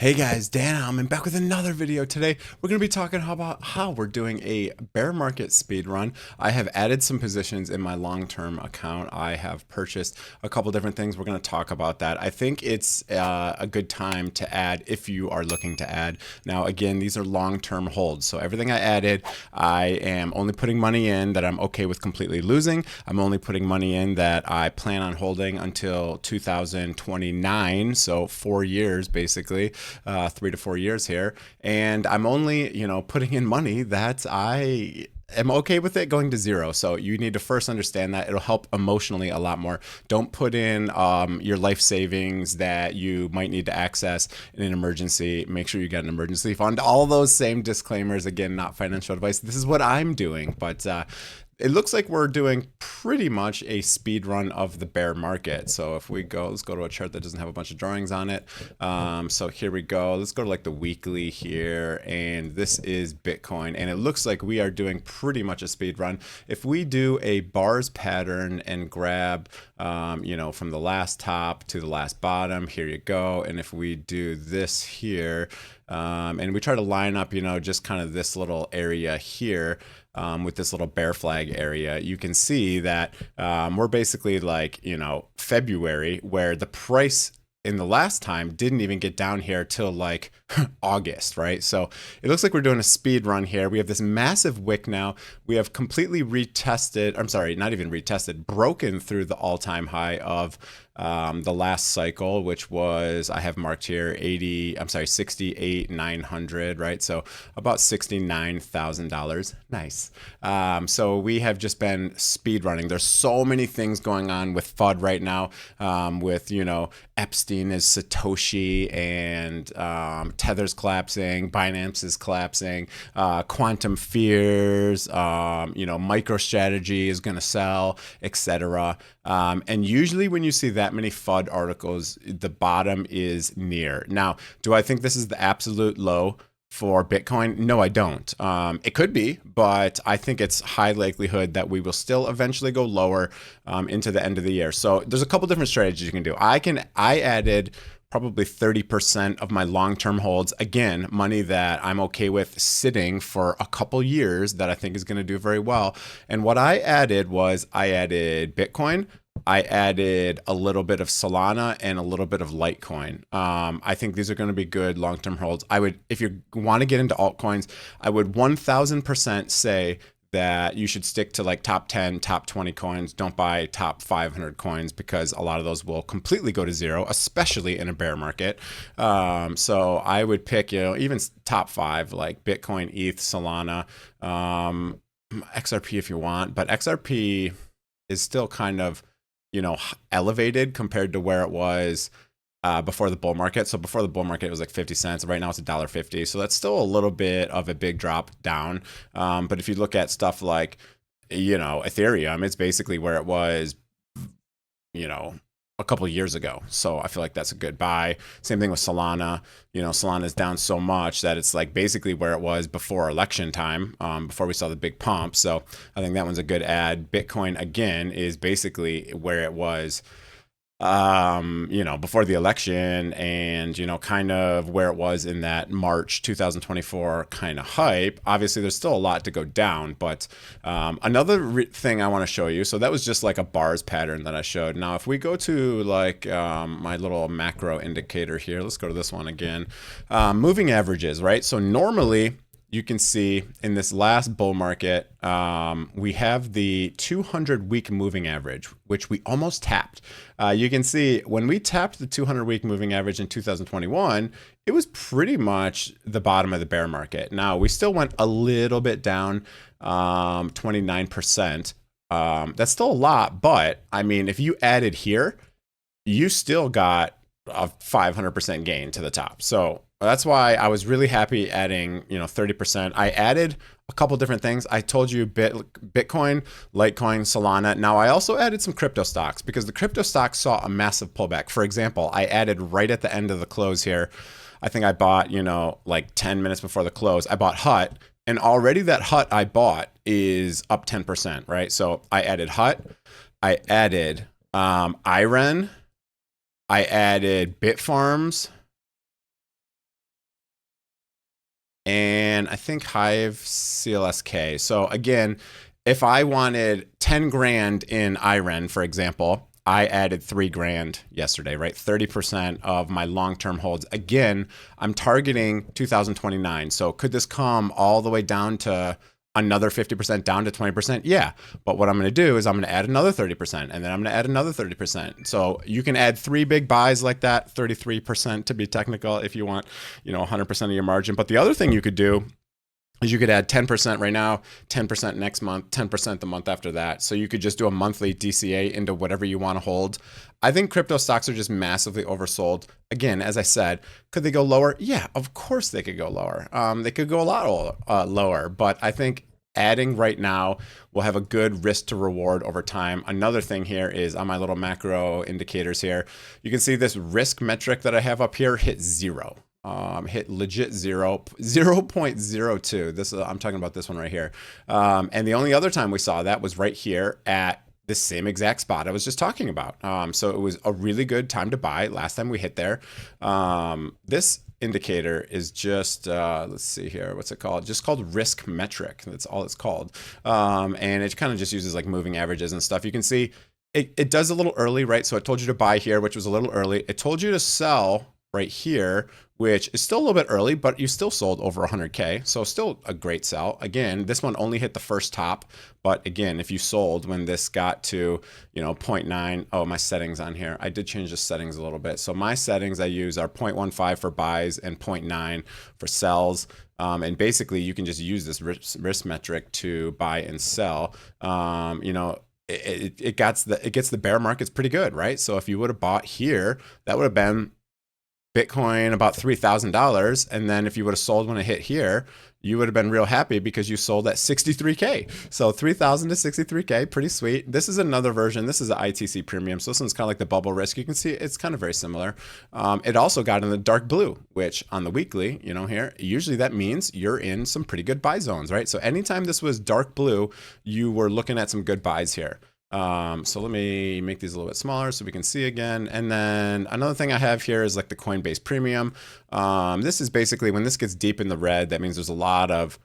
Hey guys, Dan Heilman back with another video. Today we're going to be talking about how we're doing a bear market speed run. I have added some positions in my long-term account. I have purchased a couple different things. We're going to talk about that. I think it's a good time to add if you are looking to add. Now again, these are long-term holds. So everything I added, I am only putting money in that I'm okay with completely losing. I'm only putting money in that I plan on holding until 2029. So 4 years basically. 3 to 4 years here, and I'm only, putting in money that I am okay with it going to zero. So you need to first understand that. It'll help emotionally a lot more. Don't put in your life savings that you might need to access in an emergency. Make sure you get an emergency fund. All those same disclaimers. Again, not financial advice. This is what I'm doing, but it looks like we're doing pretty much a speed run of the bear market. So if we go, let's go to a chart that doesn't have a bunch of drawings on it. So here we go. Let's go to like the weekly here, and this is Bitcoin, and it looks like we are doing pretty much a speed run. If we do a bars pattern and grab, from the last top to the last bottom, here you go. And if we do this here, and we try to line up, just kind of this little area here, with this little bear flag area, you can see that we're basically like, February, where the price in the last time didn't even get down here till like August, right? So it looks like we're doing a speed run here. We have this massive wick now. We have completely retested, I'm sorry, not even retested, broken through the all-time high of the last cycle, which was, I have marked here 68,900, right? So about $69,000. Nice. So we have just been speed running. There's so many things going on with FUD right now, with, Epstein is Satoshi, and Tether's collapsing, Binance is collapsing, quantum fears, MicroStrategy is going to sell, etc. And usually when you see that many FUD articles, the bottom is near. Now, do I think this is the absolute low for Bitcoin? No, I don't. It could be, but I think it's high likelihood that we will still eventually go lower into the end of the year. So there's a couple different strategies you can do. I added probably 30% of my long-term holds. Again, money that I'm okay with sitting for a couple years that I think is going to do very well. And what I added was I added Bitcoin. I added a little bit of Solana and a little bit of Litecoin. I think these are going to be good long-term holds. I would, if you want to get into altcoins, I would 1000% say that you should stick to like top 10, top 20 coins. Don't buy top 500 coins because a lot of those will completely go to zero, especially in a bear market. So I would pick, even top 5 like Bitcoin, ETH, Solana, XRP if you want, but XRP is still kind of, elevated compared to where it was before the bull market. So before the bull market, it was like 50 cents. Right now it's $1.50. So that's still a little bit of a big drop down. But if you look at stuff like, Ethereum, it's basically where it was, a couple of years ago. So I feel like that's a good buy. Same thing with Solana. Solana is down so much that it's like basically where it was before election time, before we saw the big pump. So I think that one's a good add. Bitcoin, again, is basically where it was before the election, and, kind of where it was in that March 2024 kind of hype. Obviously, there's still a lot to go down, but another thing I want to show you. So that was just like a bars pattern that I showed. Now, if we go to like my little macro indicator here, let's go to this one again. Moving averages, right? So normally, you can see in this last bull market, we have the 200-week moving average, which we almost tapped. You can see when we tapped the 200-week moving average in 2021, it was pretty much the bottom of the bear market. Now, we still went a little bit down, 29%. That's still a lot, but I mean, if you added here, you still got a 500% gain to the top. So that's why I was really happy adding, 30%. I added a couple different things. I told you Bitcoin, Litecoin, Solana. Now I also added some crypto stocks because the crypto stocks saw a massive pullback. For example, I added right at the end of the close here. I think I bought, like 10 minutes before the close, I bought Hut, and already that Hut I bought is up 10%, right? So I added Hut, I added Iren, I added Bitfarms, and I think Hive CLSK. So again, if I wanted 10 grand in IREN, for example, I added 3 grand yesterday, right? 30% of my long-term holds. Again, I'm targeting 2029. So could this come all the way down to another 50% down to 20%? Yeah. But what I'm going to do is I'm going to add another 30%, and then I'm going to add another 30%. So you can add 3 big buys like that, 33% to be technical if you want, 100% of your margin. But the other thing you could do is you could add 10% right now, 10% next month, 10% the month after that. So you could just do a monthly DCA into whatever you want to hold. I think crypto stocks are just massively oversold. Again, as I said, could they go lower? Yeah, of course they could go lower. They could go a lot lower, but I think adding right now will have a good risk to reward over time. Another thing here is on my little macro indicators here, you can see this risk metric that I have up here hit 0. Hit legit 0.02. This I'm talking about this one right here. And the only other time we saw that was right here at the same exact spot I was just talking about. So it was a really good time to buy last time we hit there. This indicator is just, let's see here, what's it called? Just called risk metric. That's all it's called. And it kind of just uses like moving averages and stuff. You can see it does a little early, right? So it told you to buy here, which was a little early. It told you to sell right here, which is still a little bit early, but you still sold over 100K. So still a great sell. Again, this one only hit the first top. But again, if you sold when this got to, 0.9, oh, my settings on here. I did change the settings a little bit. So my settings I use are 0.15 for buys and 0.9 for sells. And basically you can just use this risk metric to buy and sell. It gets the bear markets pretty good, right? So if you would have bought here, that would have been Bitcoin about $3,000. And then if you would have sold when it hit here, you would have been real happy because you sold at 63K. So 3,000 to 63K, pretty sweet. This is another version. This is an ITC premium. So this one's kind of like the bubble risk. You can see it's kind of very similar. It also got in the dark blue, which on the weekly, here, usually that means you're in some pretty good buy zones, right? So anytime this was dark blue, you were looking at some good buys here. So let me make these a little bit smaller so we can see again. And then another thing I have here is like the Coinbase premium. This is basically when this gets deep in the red, that means there's a lot of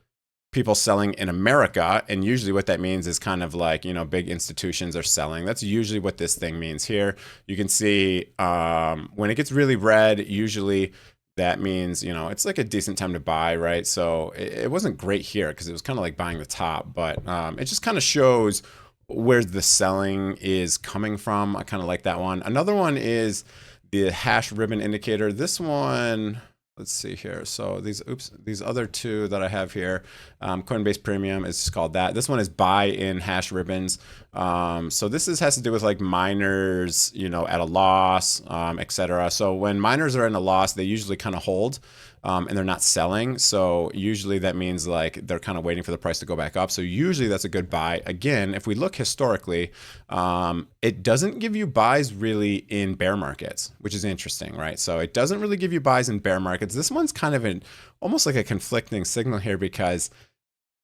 people selling in America. And usually what that means is kind of like, big institutions are selling. That's usually what this thing means here. You can see, when it gets really red, usually that means, it's like a decent time to buy, right? So it wasn't great here because it was kind of like buying the top, but, it just kind of shows where the selling is coming from. I kind of like that one. Another one is the hash ribbon indicator. This one, let's see here. So these other two that I have here, Coinbase Premium is called that. This one is buy in hash ribbons. So this has to do with like miners, at a loss, etc. So when miners are in a loss, they usually kind of hold. And they're not selling. So usually that means like they're kind of waiting for the price to go back up. So usually that's a good buy. Again, if we look historically, it doesn't give you buys really in bear markets, which is interesting, right? So it doesn't really give you buys in bear markets. This one's kind of almost like a conflicting signal here because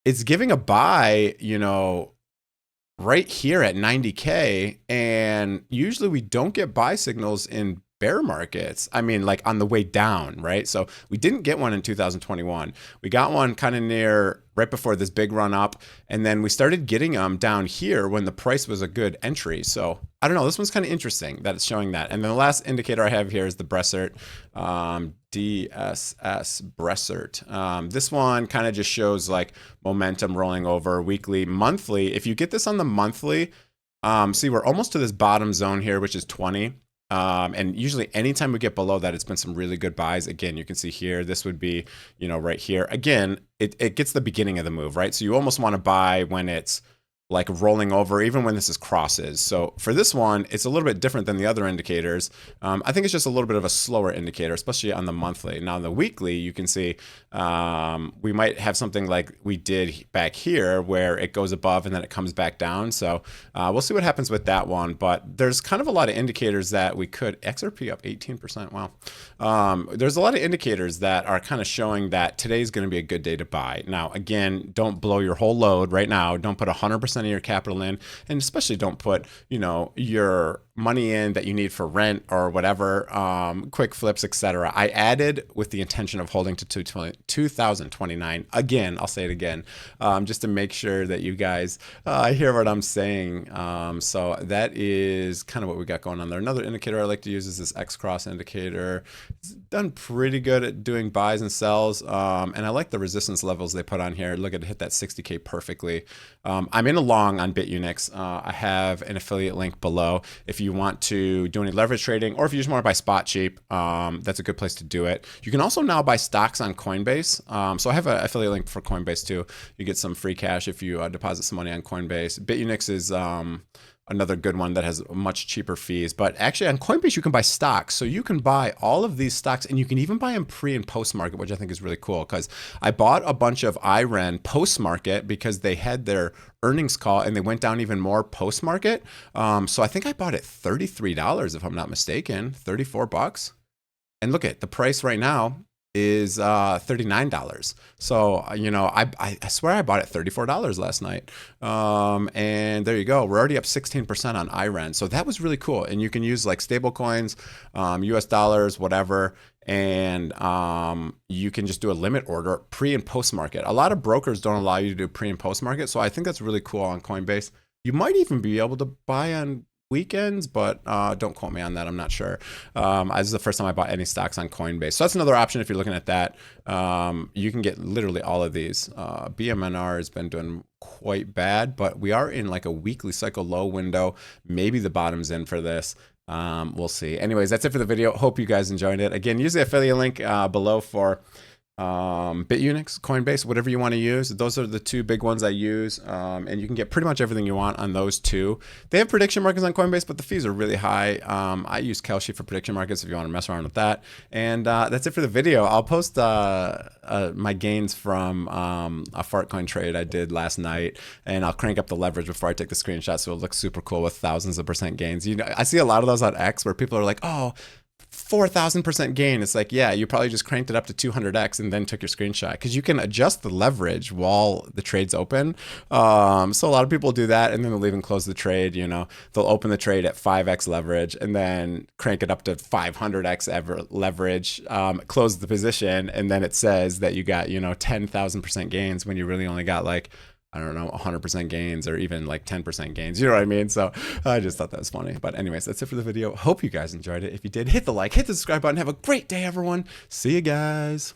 it's giving a buy, right here at 90K. And usually we don't get buy signals in bear markets. I mean, like on the way down, right? So we didn't get one in 2021. We got one kind of near right before this big run up. And then we started getting them down here when the price was a good entry. So I don't know, this one's kind of interesting that it's showing that. And then the last indicator I have here is the Bressert, DSS Bressert. This one kind of just shows like momentum rolling over weekly, monthly. If you get this on the monthly, see, we're almost to this bottom zone here, which is 20. And usually anytime we get below that, it's been some really good buys. Again, you can see here, this would be, right here. Again, it gets the beginning of the move, right? So you almost want to buy when it's like rolling over, even when this is crosses. So for this one, it's a little bit different than the other indicators. I think it's just a little bit of a slower indicator, especially on the monthly. Now on the weekly, you can see we might have something like we did back here where it goes above and then it comes back down. So we'll see what happens with that one. But there's kind of a lot of indicators that we could, XRP up 18%, wow. There's a lot of indicators that are kind of showing that today's going to be a good day to buy. Now, again, don't blow your whole load right now. Don't put 100% of your capital in, and especially don't put, your money in that you need for rent or whatever, quick flips, etc. I added with the intention of holding to 2029. Again, I'll say it again, just to make sure that you guys hear what I'm saying. So that is kind of what we got going on there. Another indicator I like to use is this X cross indicator. It's done pretty good at doing buys and sells, and I like the resistance levels they put on here. Look at it, hit that 60K perfectly. I'm in a long on Bitunix. I have an affiliate link below if you want to do any leverage trading, or if you just want to buy spot cheap. That's a good place to do it. You can also now buy stocks on Coinbase. So I have an affiliate link for Coinbase too. You get some free cash if you deposit some money on Coinbase. Bitunix is another good one that has much cheaper fees. But actually on Coinbase, you can buy stocks. So you can buy all of these stocks, and you can even buy them pre and post market, which I think is really cool, because I bought a bunch of IREN post market because they had their earnings call and they went down even more post market. So I think I bought it $33 if I'm not mistaken, 34 bucks. And look at the price right now is $39. So I swear I bought it $34 last night, and there you go. We're already up 16% on IREN, so that was really cool. And you can use like stable coins, US dollars, whatever, and you can just do a limit order pre and post market. A lot of brokers don't allow you to do pre and post market, so I think that's really cool on Coinbase. You might even be able to buy on weekends, but don't quote me on that. I'm not sure. This is the first time I bought any stocks on Coinbase. So that's another option if you're looking at that. You can get literally all of these. BMNR has been doing quite bad, but we are in like a weekly cycle low window. Maybe the bottom's in for this. We'll see. Anyways, that's it for the video. Hope you guys enjoyed it. Again, use the affiliate link below for Bitunix, Coinbase, whatever you want to use. Those are the two big ones I use, and you can get pretty much everything you want on those two. They have prediction markets on Coinbase, but the fees are really high. I use Kelshi for prediction markets if you want to mess around with that. And that's it for the video. I'll post my gains from a fart coin trade I did last night, and I'll crank up the leverage before I take the screenshot so it looks super cool with thousands of % gains. I see a lot of those on X where people are like, oh, 4,000% gain. It's like, yeah, you probably just cranked it up to 200x and then took your screenshot, because you can adjust the leverage while the trade's open. So a lot of people do that, and then they'll even close the trade. They'll open the trade at 5x leverage and then crank it up to 500x leverage, close the position, and then it says that you got 10,000% gains when you really only got like, I don't know, 100% gains or even like 10% gains. You know what I mean? So I just thought that was funny. But anyways, that's it for the video. Hope you guys enjoyed it. If you did, hit the like, hit the subscribe button. Have a great day, everyone. See you guys.